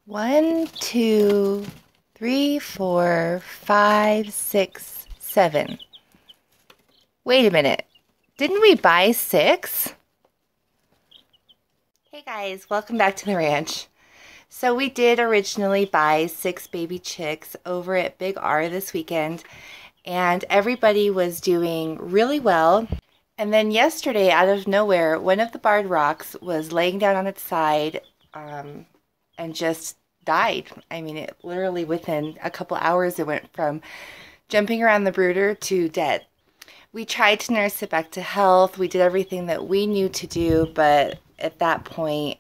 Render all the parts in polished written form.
1, 2, 3, 4, 5, 6, 7. Wait a minute. Didn't we buy 6? Hey guys, welcome back to the ranch. So we did originally buy 6 baby chicks over at Big R this weekend, and everybody was doing really well. And then yesterday, out of nowhere, one of the barred rocks was laying down on its side and just died. I mean, it literally within a couple hours, it went from jumping around the brooder to dead. We tried to nurse it back to health. We did everything that we knew to do, but at that point,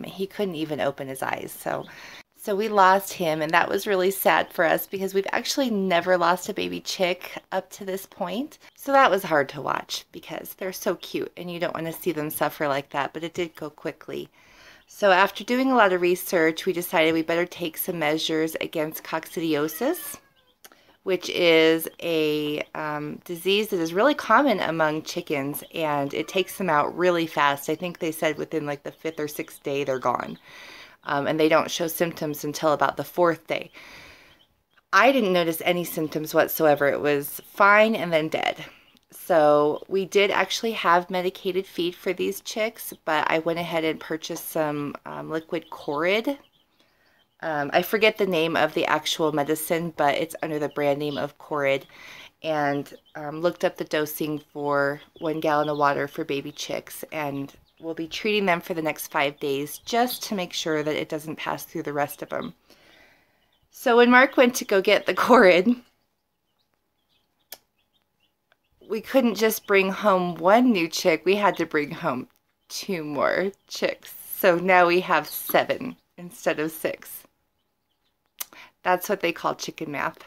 he couldn't even open his eyes. So we lost him, and that was really sad for us because we've actually never lost a baby chick up to this point. So that was hard to watch because they're so cute and you don't want to see them suffer like that, but it did go quickly. So after doing a lot of research, we decided we better take some measures against coccidiosis, which is a disease that is really common among chickens, and it takes them out really fast. I think they said within like the 5th or 6th day they're gone. And they don't show symptoms until about the 4th day. I didn't notice any symptoms whatsoever. It was fine and then dead. So we did actually have medicated feed for these chicks, but I went ahead and purchased some liquid Corid. I forget the name of the actual medicine, but it's under the brand name of Corid, and looked up the dosing for 1 gallon of water for baby chicks, and we'll be treating them for the next 5 days just to make sure that it doesn't pass through the rest of them. So when Mark went to go get the Corid, we couldn't just bring home 1 new chick. We had to bring home 2 more chicks. So now we have 7 instead of 6. That's what they call chicken math.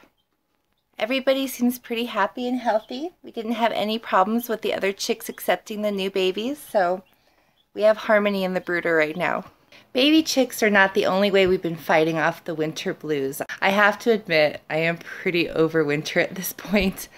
Everybody seems pretty happy and healthy. We didn't have any problems with the other chicks accepting the new babies, so we have harmony in the brooder right now. Baby chicks are not the only way we've been fighting off the winter blues. I have to admit, I am pretty over winter at this point.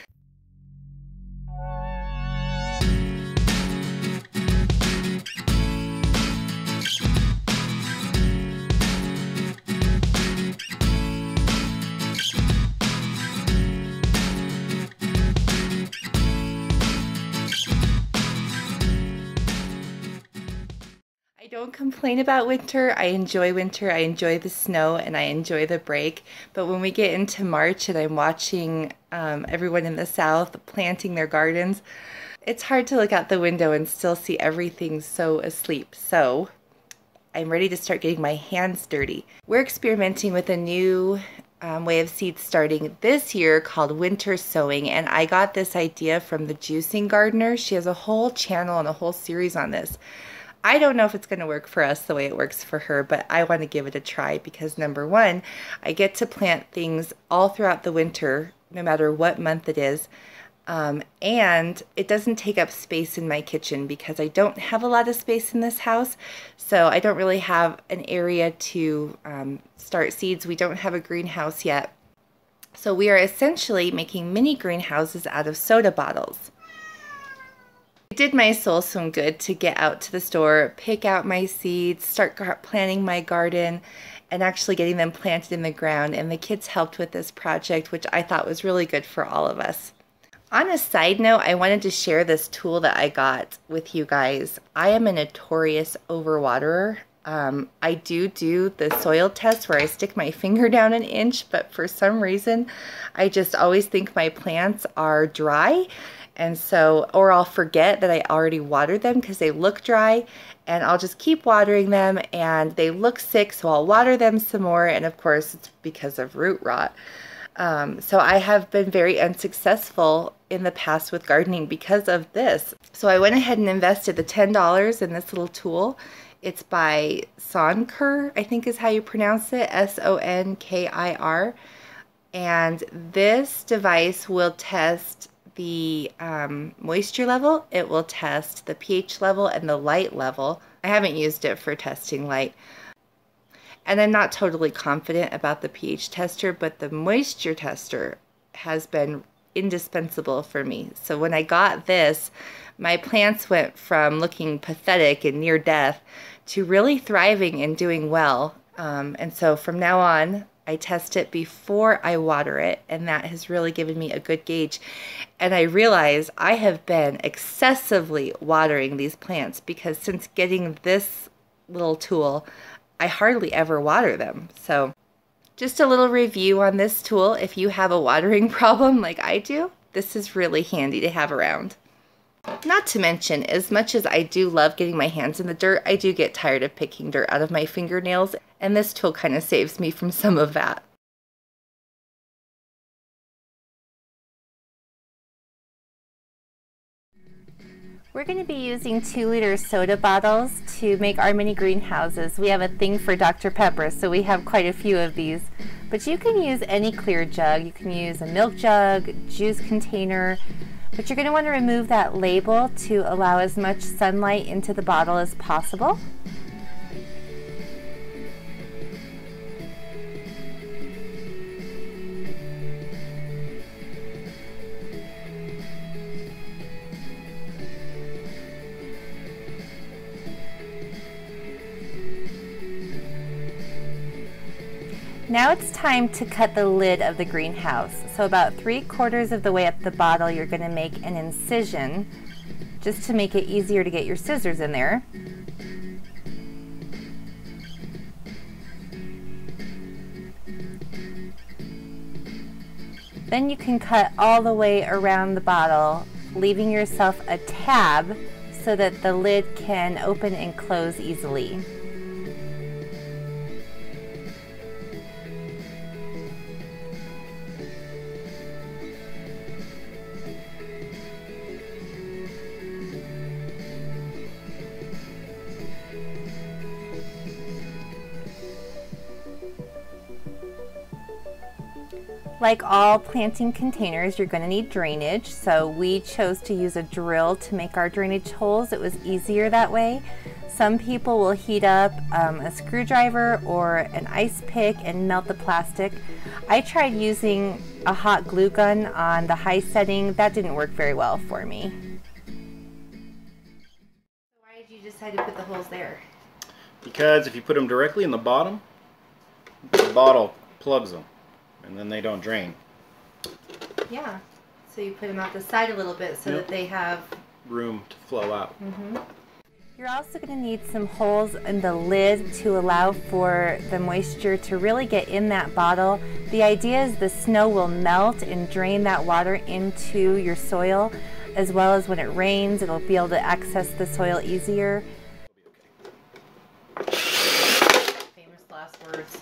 I don't complain about winter. I enjoy winter. I enjoy the snow and I enjoy the break. But when we get into March and I'm watching everyone in the South planting their gardens, it's hard to look out the window and still see everything so asleep. So I'm ready to start getting my hands dirty. We're experimenting with a new way of seed starting this year called Winter Sowing, and I got this idea from the Juicing Gardener. She has a whole channel and a whole series on this. I don't know if it's going to work for us the way it works for her, but I want to give it a try because number one, I get to plant things all throughout the winter, no matter what month it is, and it doesn't take up space in my kitchen because I don't have a lot of space in this house, so I don't really have an area to start seeds. We don't have a greenhouse yet, so we are essentially making mini greenhouses out of soda bottles. It did my soul some good to get out to the store, pick out my seeds, start planting my garden, and actually getting them planted in the ground. And the kids helped with this project, which I thought was really good for all of us. On a side note, I wanted to share this tool that I got with you guys. I am a notorious overwaterer. I do the soil test where I stick my finger down an inch, but for some reason, I just always think my plants are dry. And so, or I'll forget that I already watered them because they look dry, and I'll just keep watering them and they look sick, so I'll water them some more, and of course it's because of root rot. So I have been very unsuccessful in the past with gardening because of this. So I went ahead and invested the $10 in this little tool. It's by Sonkir, I think is how you pronounce it, Sonkir. And this device will test the moisture level, it will test the pH level and the light level. I haven't used it for testing light, and I'm not totally confident about the pH tester, but the moisture tester has been indispensable for me. So when I got this, my plants went from looking pathetic and near death to really thriving and doing well. And so from now on, I test it before I water it, and that has really given me a good gauge. And I realize I have been excessively watering these plants because since getting this little tool, I hardly ever water them. So just a little review on this tool. If you have a watering problem like I do, this is really handy to have around. Not to mention, as much as I do love getting my hands in the dirt, I do get tired of picking dirt out of my fingernails, and this tool kind of saves me from some of that. We're going to be using 2-liter soda bottles to make our mini greenhouses. We have a thing for Dr. Pepper, so we have quite a few of these. But you can use any clear jug. You can use a milk jug, juice container, but you're going to want to remove that label to allow as much sunlight into the bottle as possible. Now it's time to cut the lid of the greenhouse. So about 3/4 of the way up the bottle, you're going to make an incision just to make it easier to get your scissors in there. Then you can cut all the way around the bottle, leaving yourself a tab so that the lid can open and close easily. Like all planting containers, you're going to need drainage, so we chose to use a drill to make our drainage holes. It was easier that way. Some people will heat up a screwdriver or an ice pick and melt the plastic. I tried using a hot glue gun on the high setting. That didn't work very well for me. Why did you decide to put the holes there? Because if you put them directly in the bottom, the bottle plugs them. And then they don't drain. Yeah, so you put them out the side a little bit so that they have room to flow out. You're also going to need some holes in the lid to allow for the moisture to really get in that bottle. The idea is the snow will melt and drain that water into your soil, as well as when it rains, it'll be able to access the soil easier. Famous last words.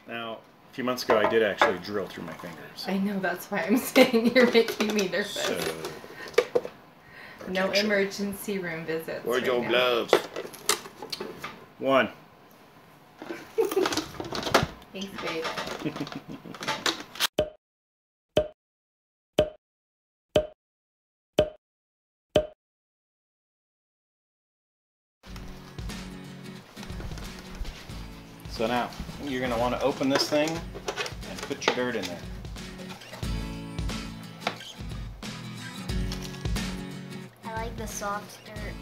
Now, a few months ago, I did actually drill through my fingers. I know, that's why I'm saying you're making me nervous. So, no emergency room visits. Where's your gloves? One. Thanks, babe. So now, you're going to want to open this thing and put your dirt in there. I like the soft dirt.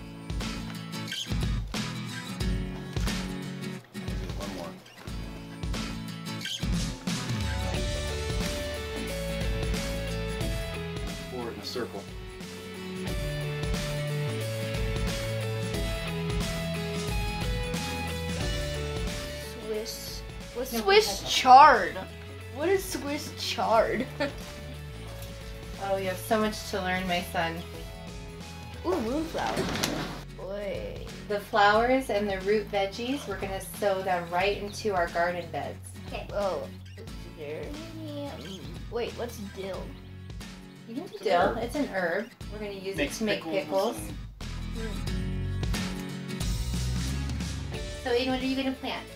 One more. Pour it in a circle. What's Swiss chard? What is Swiss chard? Oh, you have so much to learn, my son. Ooh, moonflower. Boy. The flowers and the root veggies, we're going to sow them right into our garden beds. Okay. Oh, is there any? Wait, what's dill? You can do dill. It's an herb. We're going to use it to make pickles. So, Aiden, what are you going to plant?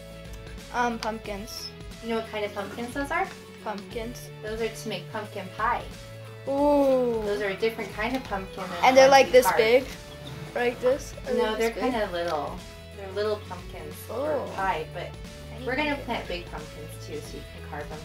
Pumpkins. You know what kind of pumpkins those are? Pumpkins. Those are to make pumpkin pie. Ooh. Those are a different kind of pumpkin. And they're like this big? Like this? No, they're kind of little. They're little pumpkins for pie, but we're going to plant big pumpkins too so you can carve them.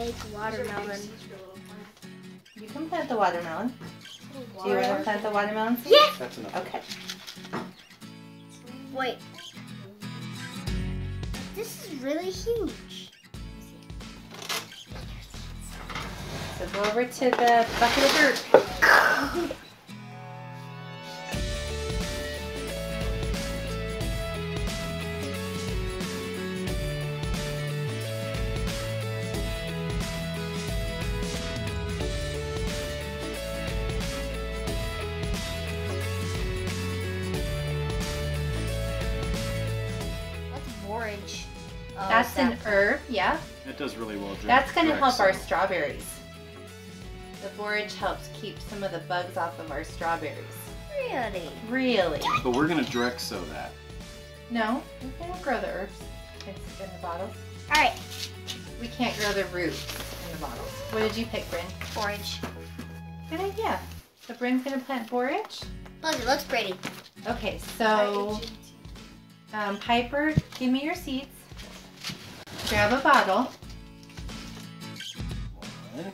like watermelon. You can plant the watermelon. Do you want to plant the watermelon seed? Yeah. That's enough. Okay. Wait. This is really huge. So go over to the bucket of dirt. That's borage. Oh, That's an herb, yeah. It does really well. That's going to help our some. strawberries. The borage helps keep some of the bugs off of our strawberries. Really? Really? But we're gonna direct sow that. No, we can't grow the herbs in the bottles. All right. We can't grow the roots in the bottles. What did you pick, Bryn? Borage. Good idea. So Bryn's going to plant borage? Look, it looks pretty. Okay, so Piper, give me your seeds. Grab a bottle. 1,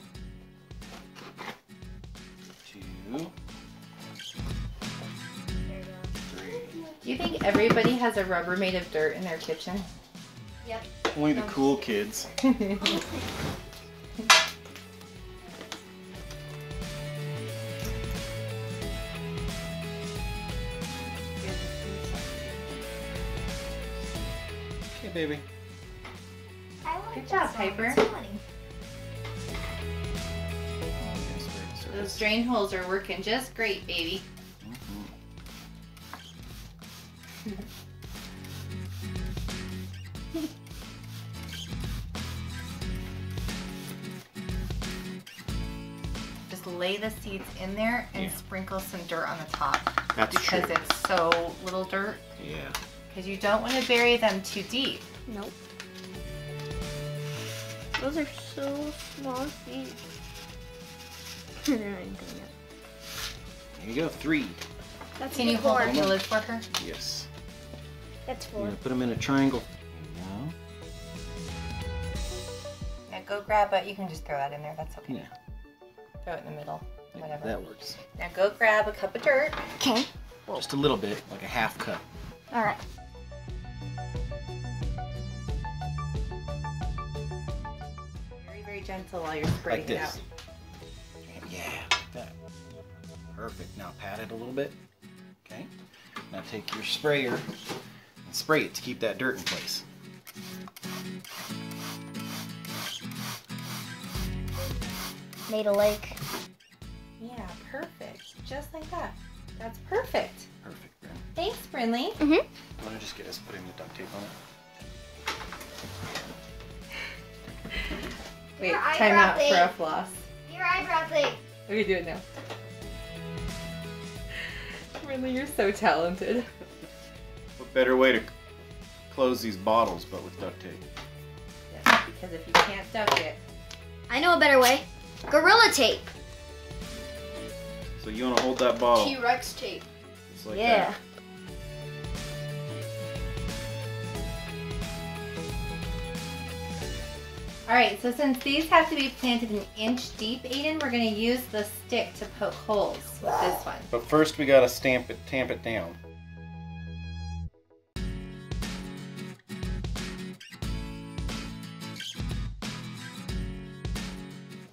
2, 3. Do you think everybody has a Rubber made of dirt in their kitchen? Yep. Only the cool kids. Okay, baby. Good job, Piper. Those drain holes are working just great, baby. Just lay the seeds in there and sprinkle some dirt on the top. That's because true. it's so little dirt. Yeah. Because you don't want to bury them too deep. Nope. Those are so small seeds. There you go, 3. That's Can you hold up the lid for her? Yes. That's I'm 4. gonna put them in a triangle. Now. Yeah, go grab it. You can just throw that in there. That's okay. Yeah. Throw it in the middle. Whatever. That works. Now go grab a cup of dirt. Okay. Just a little bit, like a half cup. All right. Very, very gentle while you're spraying Like it out. this. Yeah, like that. Perfect. Now pat it a little bit. Okay. Now take your sprayer and spray it to keep that dirt in place. Made a lake. Yeah, perfect. Just like that. That's perfect. Perfect, Bryn. Thanks, Brinley. Mm-hmm. You want to just get us putting the duct tape on it? Wait, Your time eyebrow out for thing. a floss. Your eyebrow thing. We do it now. Brinley, you're so talented. What better way to close these bottles but with duct tape? Yes, because if you can't duck it, I know a better way. Gorilla tape. So you want to hold that bottle T-Rex tape. just like Yeah. that. Alright, so since these have to be planted an inch deep, Aiden, we're going to use the stick to poke holes with this one. But first we gotta tamp it down.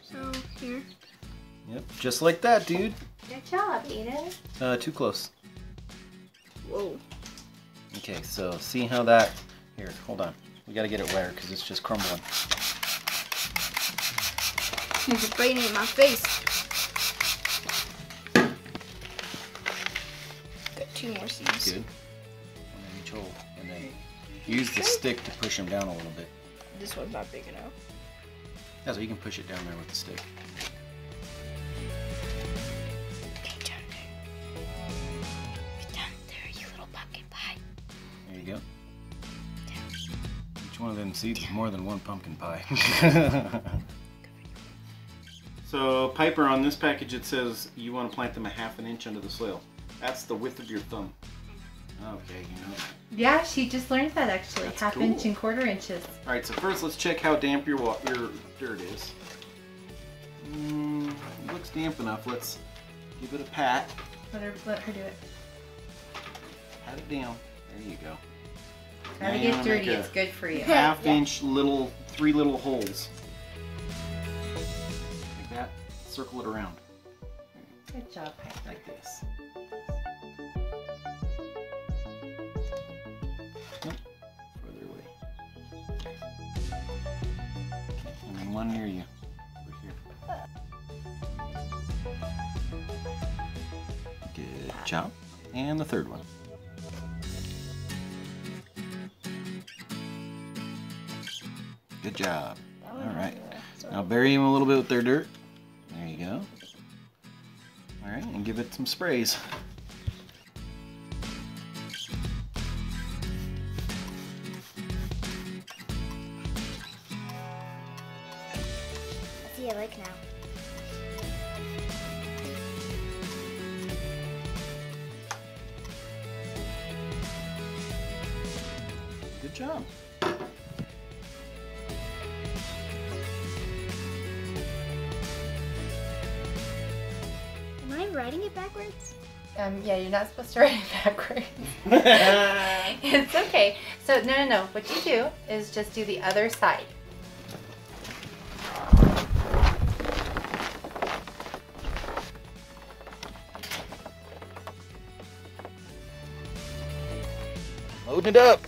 So here. Yep, just like that, dude. Good job, Aiden. Too close. Whoa. Okay, so see how that... Here, hold on. We gotta get it wetter because it's just crumbling. He's spraying it in my face. Got 2 more seeds. Good. One in each hole. And then use the stick to push them down a little bit. This one's not big enough. Yeah, so you can push it down there with the stick. Get down there. Get down there, you little pumpkin pie. There you go. Each one of them seeds is more than one pumpkin pie. So Piper, on this package it says you want to plant them a 1/2 inch under the soil. That's the width of your thumb. Okay, you know that. Yeah, she just learned that actually. That's Half cool. inch and quarter inches. All right, so first let's check how damp your dirt is. It looks damp enough. Let's give it a pat. Let her do it. Pat it down. There you go. Gotta Now you get wanna make dirty, a it's good for you. Half-inch little, 3 little holes. Like that. Circle it around. Good job, Piper. Like this. Nope. Further away. And then one near you. Over here. Good job. And the third one. Good job. All right. Now bury him a little bit with their dirt. There you go. All right, and give it some sprays. I see a lake now. Good job. Am I writing it backwards? Yeah, you're not supposed to write it backwards. It's okay. So, no. What you do is just do the other side. Loading it up.